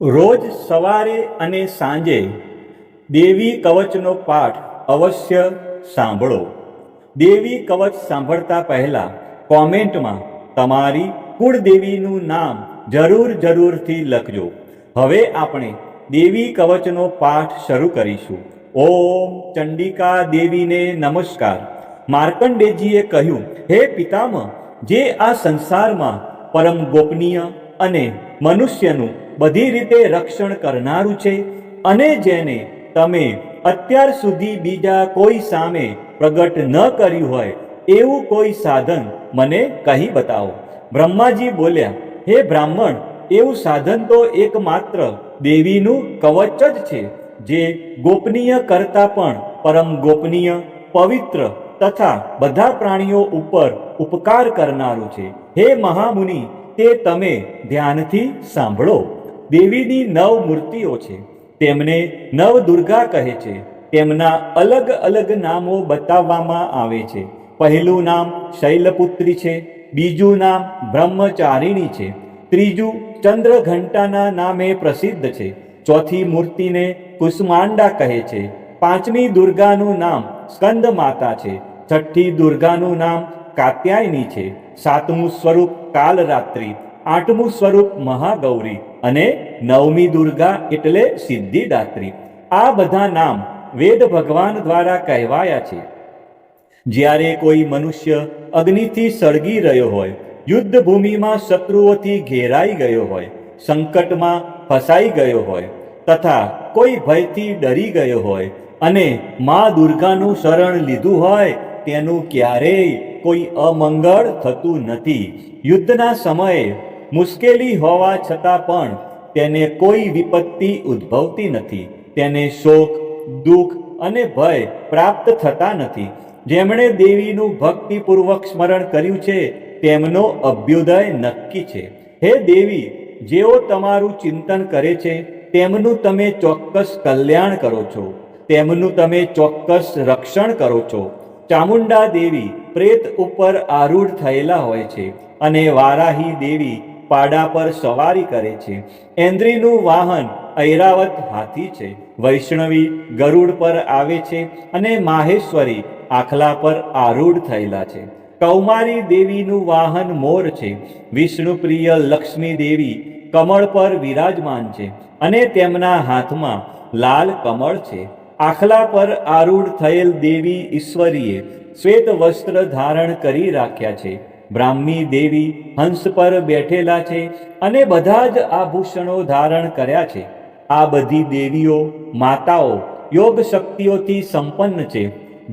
રોજ સવારે અને સાંજે દેવી કવચનો પાઠ અવશ્ય સાંભળો. દેવી કવચ સાંભળતા પહેલા કોમેન્ટમાં તમારી કુળદેવીનું નામ જરૂરથી લખજો. હવે આપણે દેવી કવચનો પાઠ શરૂ કરીશું. ઓમ ચંડિકા દેવીને નમસ્કાર. માર્કંડેયજીએ કહ્યું, હે પિતામહ, જે આ સંસારમાં પરમ ગોપનીય અને મનુષ્યનું બધી રીતે રક્ષણ કરનારું છે અને જેને તમે અત્યાર સુધી બીજા કોઈ સામે પ્રગટ ન કર્યું હોય એવું કોઈ સાધન મને કહી બતાવો. બ્રહ્માજી બોલ્યા, હે બ્રાહ્મણ, એવું સાધન તો એકમાત્ર દેવીનું કવચ જ છે, જે ગોપનીય કરતાં પણ પરમ ગોપનીય, પવિત્ર તથા બધા પ્રાણીઓ ઉપર ઉપકાર કરનારું છે. હે મહામુનિ, તે તમે ધ્યાનથી સાંભળો. દેવીની 9 મૂર્તિઓ છે. તેમને નવદુર્ગા કહે છે. તેમના અલગ અલગ નામો બતાવવામાં આવે છે. પહેલું નામ શૈલપુત્રી છે, બીજું નામ બ્રહ્મચારિણી છે, ત્રીજું ચંદ્રઘંટાના નામે પ્રસિદ્ધ છે, ચોથી મૂર્તિને કુષ્માંડા કહે છે, પાંચમી દુર્ગાનું નામ સ્કંદ માતા છે, છઠ્ઠી દુર્ગાનું નામ કાત્યાયની છે, સાતમું સ્વરૂપ કાલરાત્રિ, આઠમું સ્વરૂપ મહાગૌરી અને નવમી દુર્ગા એટલે સિદ્ધિદાત્રી. આ બધા નામ વેદ ભગવાન દ્વારા કહેવાયા છે. જ્યારે કોઈ મનુષ્ય અગ્નિથી સળગી રહ્યો હોય, યુદ્ધ ભૂમિમાં શત્રુઓથી ઘેરાઈ ગયો હોય, સંકટમાં ફસાઈ ગયો હોય તથા કોઈ ભયથી ડરી ગયો હોય અને મા દુર્ગાનું શરણ લીધું હોય, તેનું ક્યારેય કોઈ અમંગળ થતું નથી. યુદ્ધના સમયે મુશ્કેલી હોવા છતાં પણ તેને કોઈ વિપત્તિ ઉદ્ભવતી નથી. તેને શોક, દુઃખ અને ભય પ્રાપ્ત થતા નથી. જેમણે દેવીનું ભક્તિપૂર્વક સ્મરણ કર્યું છે તેમનો અભ્યુદય નક્કી છે. હે દેવી, જેઓ તમારું ચિંતન કરે છે તેમનું તમે ચોક્કસ કલ્યાણ કરો છો, તેમનું તમે ચોક્કસ રક્ષણ કરો છો. ચામુંડા દેવી પ્રેત ઉપર આરૂઢ થયેલા હોય છે અને વારાહી દેવી પાડા પર સવારી કરે છે. ઇન્દ્રિનું વાહન ઐરાવત હાથી છે, વૈષ્ણવી ગરુડ પર આવે છે અને માહેશ્વરી આખલા પર આરૂઢ થયેલા છે. કૌમારી દેવીનું વાહન મોર છે. વિષ્ણુપ્રિય લક્ષ્મી દેવી કમળ પર વિરાજમાન છે અને તેમના હાથમાં લાલ કમળ છે. આખલા પર આરૂઢ થયેલ દેવી ઈશ્વરીએ શ્વેત વસ્ત્ર ધારણ કરી રાખ્યા છે. બ્રાહ્મી દેવી હંસ પર બેઠેલા છે અને બધા જ આભૂષણો ધારણ કર્યા છે. આ બધી દેવીઓ માતાઓ યોગ શક્તિઓથી સંપન્ન છે,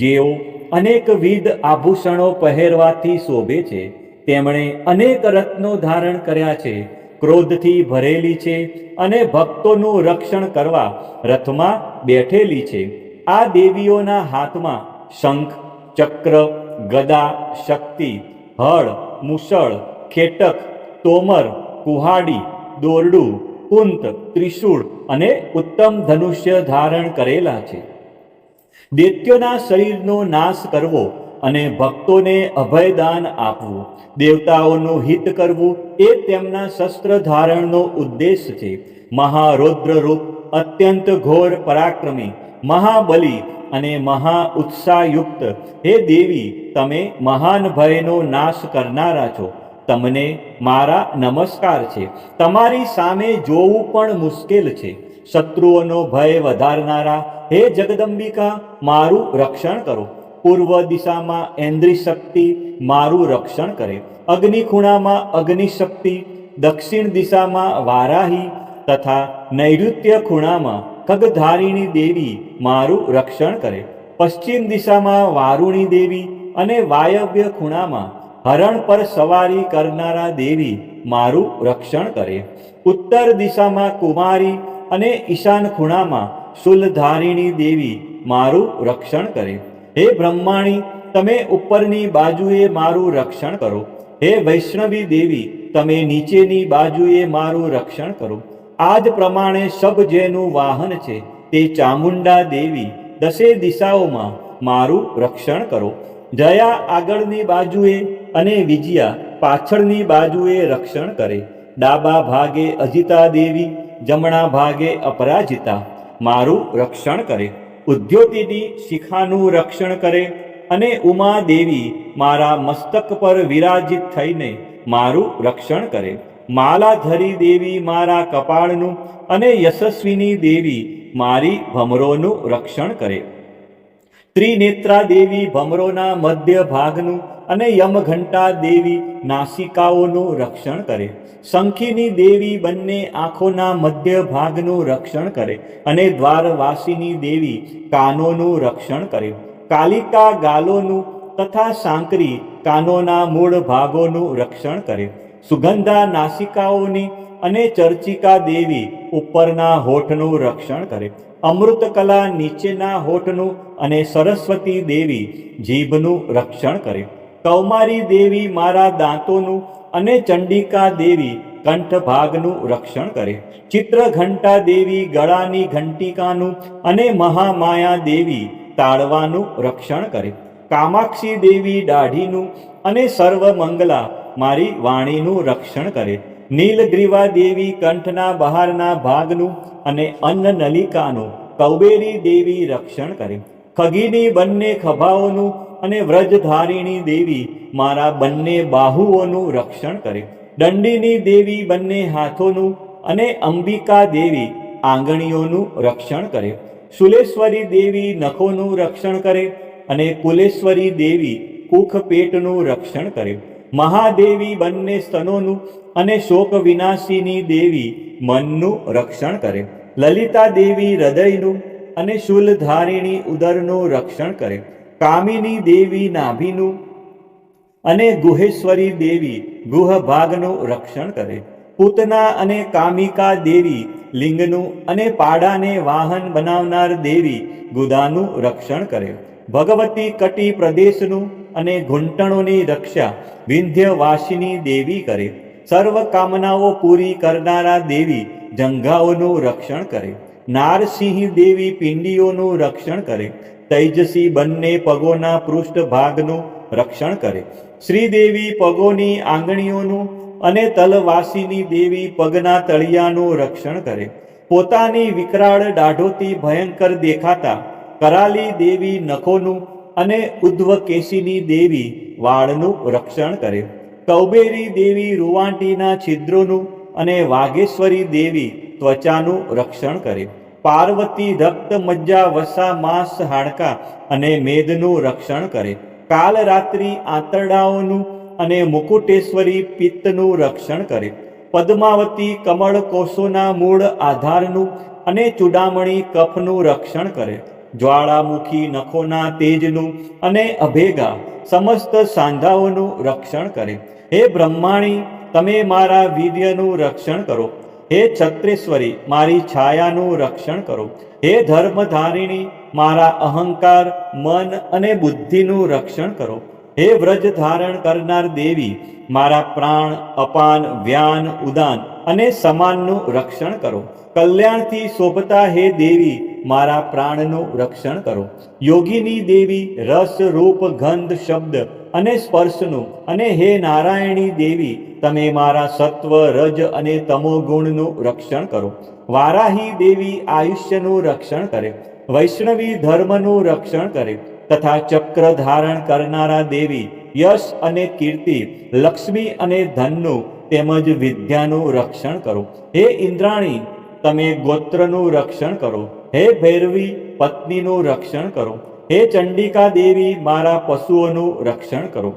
જેઓ અનેકવિધ આભૂષણો પહેરવાથી શોભે છે. તેમણે અનેક રત્નો ધારણ કર્યા છે, ક્રોધથી ભરેલી છે અને ભક્તોનું રક્ષણ કરવા રથમાં બેઠેલી છે. આ દેવીઓના હાથમાં શંખ, ચક્ર, ગદા, શક્તિ, હળ, મુસળ, ખેટક, તોમર, કુહાડી, દોરડું, કુંત, ત્રિશૂળ અને ઉત્તમ ધનુષ્ય ધારણ કરેલા છે. દૈત્યોના શરીરનો નાશ કરવો અને ભક્તોને અભયદાન આપવું, દેવતાઓનું હિત કરવું એ તેમના શસ્ત્ર ધારણનો ઉદ્દેશ છે. મહારૌદ્ર રૂપ, અત્યંત ઘોર પરાક્રમી, મહાબલી અને મહા ઉત્સાહયુક્ત હે દેવી, તમે મહાન ભયનો નાશ કરનારા છો. તમને મારા નમસ્કાર છે. તમારી સામે જોવું પણ મુશ્કેલ છે. શત્રુઓનો ભય વધારનારા હે જગદંબિકા, મારું રક્ષણ કરો. પૂર્વ દિશામાં ઇન્દ્રિય શક્તિ મારું રક્ષણ કરે, અગ્નિખૂણામાં અગ્નિ શક્તિ, દક્ષિણ દિશામાં વારાહી તથા નૈઋત્ય ખૂણામાં ખગધારિણી દેવી મારું રક્ષણ કરે, પશ્ચિમ દિશામાં વારુણી દેવી અને વાયવ્ય ખૂણામાં હરણ પર સવારી કરનારા દેવી મારું રક્ષણ કરે, ઉત્તર દિશામાં કુમારી અને ઈશાન ખૂણામાં શૂલધારિણી દેવી મારું રક્ષણ કરે. હે બ્રહ્માણી, તમે ઉપરની બાજુએ મારું રક્ષણ કરો. હે વૈષ્ણવી દેવી, તમે નીચેની બાજુએ મારું રક્ષણ કરો. આ જ પ્રમાણે શબ જેનું વાહન છે તે ચામુંડા દેવી દસે દિશાઓમાં મારું રક્ષણ કરો. જયા આગળની બાજુએ અને વિજયા પાછળની બાજુએ રક્ષણ કરે. ડાબા ભાગે અજિતા દેવી, જમણા ભાગે અપરાજિતા મારું રક્ષણ કરે. ઉદ્યોતિની શિખાનું રક્ષણ કરે અને ઉમાદેવી મારા મસ્તક પર વિરાજિત થઈને મારું રક્ષણ કરે. માલાધરી દેવી મારા કપાળનું અને યશસ્વીની દેવી મારી ભમરોનું રક્ષણ કરે. ત્રિનેત્રા દેવી ભમરોના મધ્ય ભાગનું અને યમઘંટા દેવી નાસિકાઓનું રક્ષણ કરે. શંખીની દેવી બંને આંખોના મધ્ય ભાગનું રક્ષણ કરે અને દ્વારવાસીની દેવી કાનોનું રક્ષણ કરે. કાલિકા ગાલોનું તથા સાંકરી કાનોના મૂળ ભાગોનું રક્ષણ કરે. સુગંધા નાસિકાઓની અને ચર્ચિકા દેવી ઉપરના હોઠનું રક્ષણ કરે. અમૃતકલા નીચેના હોઠનું અને સરસ્વતી દેવી જીભનું રક્ષણ કરે. કૌમારી દેવી મારા દાંતોનું અને ચંડિકા દેવી કંઠ ભાગનું રક્ષણ કરે. ચિત્રઘંટા દેવી ગળાની ઘંટિકાનું અને મહામાયા દેવી તાળવાનું રક્ષણ કરે. કામાક્ષી દેવી દાઢીનું અને સર્વમંગલા મારી વાણીનું રક્ષણ કરે. નીલગ્રીવા દેવી કંઠના બહારના ભાગનું અને અન્નનલિકાનું કૌબેરી દેવી રક્ષણ કરે. ખગીની બંને ખભાઓનું અને વ્રજધારિણી દેવી મારા બંને બાહુઓનું રક્ષણ કરે. દંડીની દેવી બંને હાથોનું અને અંબિકા દેવી આંગળીઓનું રક્ષણ કરે. શુલેશ્વરી દેવી નખોનું રક્ષણ કરે અને કુલેશ્વરી દેવી કુખ પેટનું રક્ષણ કરે. મહાદેવી બંને સ્તનોનું અને શોક વિનાશીની દેવી મનનું રક્ષણ કરે. લલિતા દેવી હૃદયનું અને શૂલધારિણી ઉદરનું રક્ષણ કરે. કામિની દેવી નાભીનું અને ગુહેશ્વરી દેવી ગુહ ભાગનું રક્ષણ કરે. પૂતના અને કામિકા દેવી લિંગનું અને પાડાને વાહન બનાવનાર દેવી ગુદાનું રક્ષણ કરે. ભગવતી કટી પ્રદેશનું અને ઘૂંટણોની રક્ષા વિંધ્યવાસિની દેવી કરે. સર્વ કામનાઓ પૂરી કરનારા દેવી જંઘાઓનું રક્ષણ કરે. નારસિંહ દેવી પિંડીઓનું રક્ષણ કરે. તૈજસી બંને પગોના પૃષ્ઠ ભાગનું રક્ષણ કરે. શ્રીદેવી પગોની આંગળીઓનું અને તલવાસીની દેવી પગના તળિયાનું રક્ષણ કરે. પોતાની વિકરાળ દાઢોથી ભયંકર દેખાતા કરાલી દેવી નખોનું અને ઉદ્ધવકેશીની દેવી વાળનું રક્ષણ કરે. કૌબેરી દેવી રૂવાંટીના છિદ્રોનું અને વાઘેશ્વરી દેવી ત્વચાનું રક્ષણ કરે. પાર્વતી રક્ત મજ્જા વસા માંસ હાડકા અને મેદનું રક્ષણ કરે. કાલરાત્રિ આંતરડાઓનું અને મુકુટેશ્વરી પિત્તનું રક્ષણ કરે. પદ્માવતી કમળ કોષોના મૂળ આધારનું અને ચૂડામણી કફનું રક્ષણ કરે. જ્વાળામુખી નખોના તેજનું અને અભેગા સમસ્ત સાંધાઓનું રક્ષણ કરે. હે બ્રહ્માણી, તમે મારા વીર્યનું રક્ષણ કરો. હે છત્રેશ્વરી, મારી છાયાનું રક્ષણ કરો. હે ધર્મધારિણી, મારા અહંકાર, મન અને બુદ્ધિનું રક્ષણ કરો. હે વ્રજ ધારણ કરનાર દેવી, મારા પ્રાણ, અપાન, વ્યાન, ઉદાન અને સમાનનું રક્ષણ કરો. કલ્યાણથી શોભતા હે દેવી, મારા પ્રાણનું રક્ષણ કરો. યોગીની દેવી રસ, રૂપ, ગંધ, શબ્દ અને સ્પર્શનું અને હે નારાયણી દેવી, તમે મારા સત્વ, રજ અને તમો ગુણનું રક્ષણ કરો. વારાહી દેવી આયુષ્યનું રક્ષણ કરે. વૈષ્ણવી ધર્મનું રક્ષણ કરે તથા ચક્ર ધારણ કરનારા દેવી યશ અને કીર્તિ, લક્ષ્મી અને ધનનું તેમજ વિદ્યાનું રક્ષણ કરો. હે ઇન્દ્રાણી, તમે ગોત્રનું રક્ષણ કરો. હે ભૈરવી, પત્નીનું રક્ષણ કરો. હે ચંડિકા દેવી, મારા પશુઓનું રક્ષણ કરો.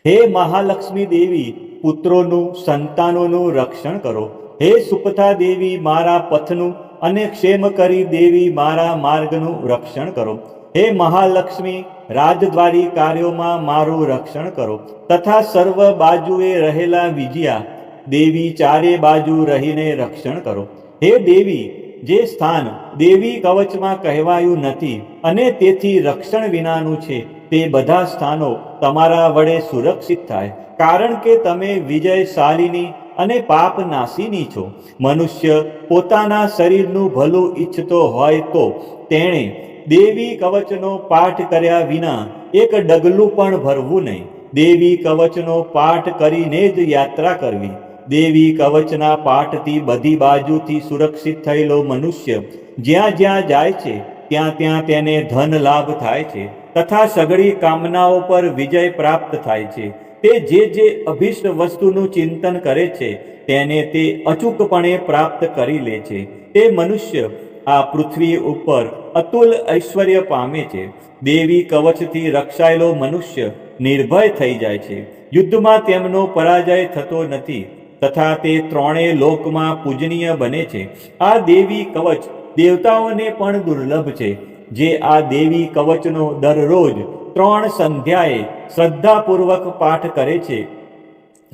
હે મહાલક્ષ્મી દેવી, પુત્રોનું, સંતાનોનું રક્ષણ કરો. હે સુપથા દેવી, મારા પથનું અને ક્ષેમકરી દેવી, મારા માર્ગનું રક્ષણ કરો. હે મહાલક્ષ્મી, રાજદ્વારી કાર્યોમાં મારું રક્ષણ કરો તથા સર્વ બાજુએ રહેલા વિજયા દેવી, ચારે બાજુ રહીને રક્ષણ કરો. હે દેવી, જે સ્થાન દેવી કવચમાં કહેવાયું નથી અને તેથી રક્ષણ વિનાનું છે, તે બધા સ્થાનો તમારા વડે સુરક્ષિત થાય, કારણ કે તમે વિજયશાલિની અને પાપ નાશીની છો. મનુષ્ય પોતાના શરીરનું ભલું ઈચ્છતો હોય તો તેણે દેવી કવચનો પાઠ કર્યા વિના એક ડગલું પણ ભરવું નહીં. દેવી કવચનો પાઠ કરીને જ યાત્રા કરવી. દેવી કવચના પાઠથી બધી બાજુથી સુરક્ષિત થયેલો મનુષ્ય જ્યાં જ્યાં જાય છે ત્યાં ત્યાં તેને ધન લાભ થાય છે તથા સઘળી કામનાઓ પર વિજય પ્રાપ્ત થાય છે. તે જે અભિષ્ટ વસ્તુનું ચિંતન કરે છે તેને તે અચૂકપણે પ્રાપ્ત કરી લે છે. તે મનુષ્ય આ પૃથ્વી ઉપર અતુલ ઐશ્વર્ય પામે છે. દેવી કવચથી રક્ષાયેલો મનુષ્ય નિર્ભય થઈ જાય છે. યુદ્ધમાં તેમનો પરાજય થતો નથી તથા તે ત્રણેય લોકમાં પૂજનીય બને છે. આ દેવી કવચ દેવતાઓને પણ દુર્લભ છે. જે આ દેવી કવચનો દરરોજ 3 સંધ્યાએ શ્રદ્ધાપૂર્વક પાઠ કરે છે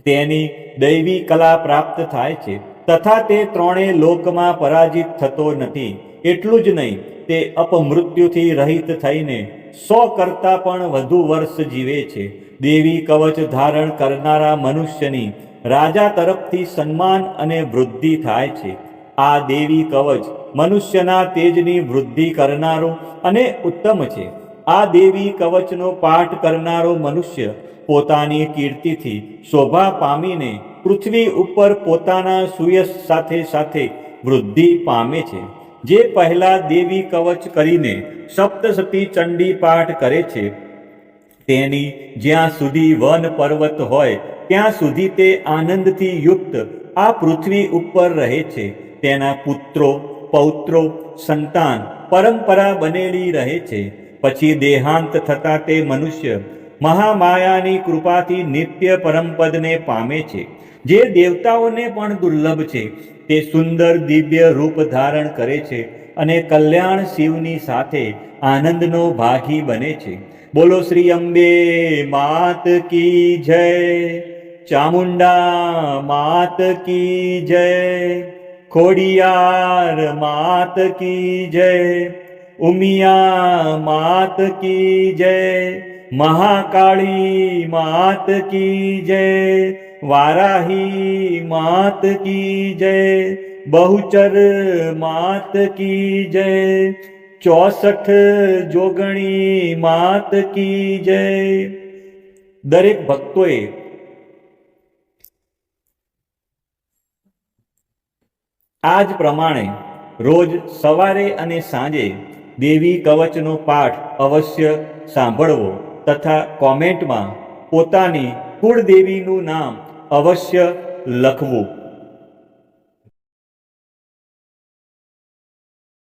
તેની દૈવી કલા પ્રાપ્ત થાય છે તથા તે ત્રણેય લોકમાં પરાજિત થતો નથી. એટલું જ નહીં, તે અપમૃત્યુથી રહિત થઈને 100 કરતાં પણ વધુ વર્ષ જીવે છે. દેવી કવચ ધારણ કરનારા મનુષ્યની રાજા તરફથી સન્માન અને વૃદ્ધિ થાય છે. આ દેવી કવચ મનુષ્યના તેજની વૃદ્ધિ કરનારો અને ઉત્તમ છે. આ દેવી કવચનો પાઠ કરનારો મનુષ્ય પોતાની કીર્તિથી શોભા પામીને પૃથ્વી ઉપર પોતાના સુયશ સાથે સાથે વૃદ્ધિ પામે છે. જે પહેલા દેવી કવચ કરીને સપ્તસતી ચંડી પાઠ કરે છે તેની જ્યાં સુધી વન પર્વત હોય ત્યાં સુધી તે આનંદથી યુક્ત આ પૃથ્વી ઉપર રહે છે. તેના પુત્રો પૌત્રો સંતાન પરંપરા બનેલી રહે છે. પછી દેહાંત થતા તે મનુષ્ય મહામાયાની કૃપાથી નિત્ય પરમપદને પામે છે. જે દેવતાઓને પણ દુર્લભ છે. તે સુંદર દિવ્ય રૂપ ધારણ કરે છે અને કલ્યાણ શિવની સાથે આનંદનો ભાગી બને છે. બોલો શ્રી અંબે માત કી જય, ચામુંડા માત કી જય, ખોડિયાર માત કી જય, ઉમિયા માત કી જય, મહાકાળી માત કી જય, વારાહી માત કી જય, બહુચર માત કી જય, 64 જોગણી માત કી જય. દરેક ભક્તોએ આ જ પ્રમાણે રોજ સવારે અને સાંજે દેવી કવચનો પાઠ અવશ્ય સાંભળવો તથા કોમેન્ટમાં પોતાની કુળદેવીનું નામ અવશ્ય લખવું.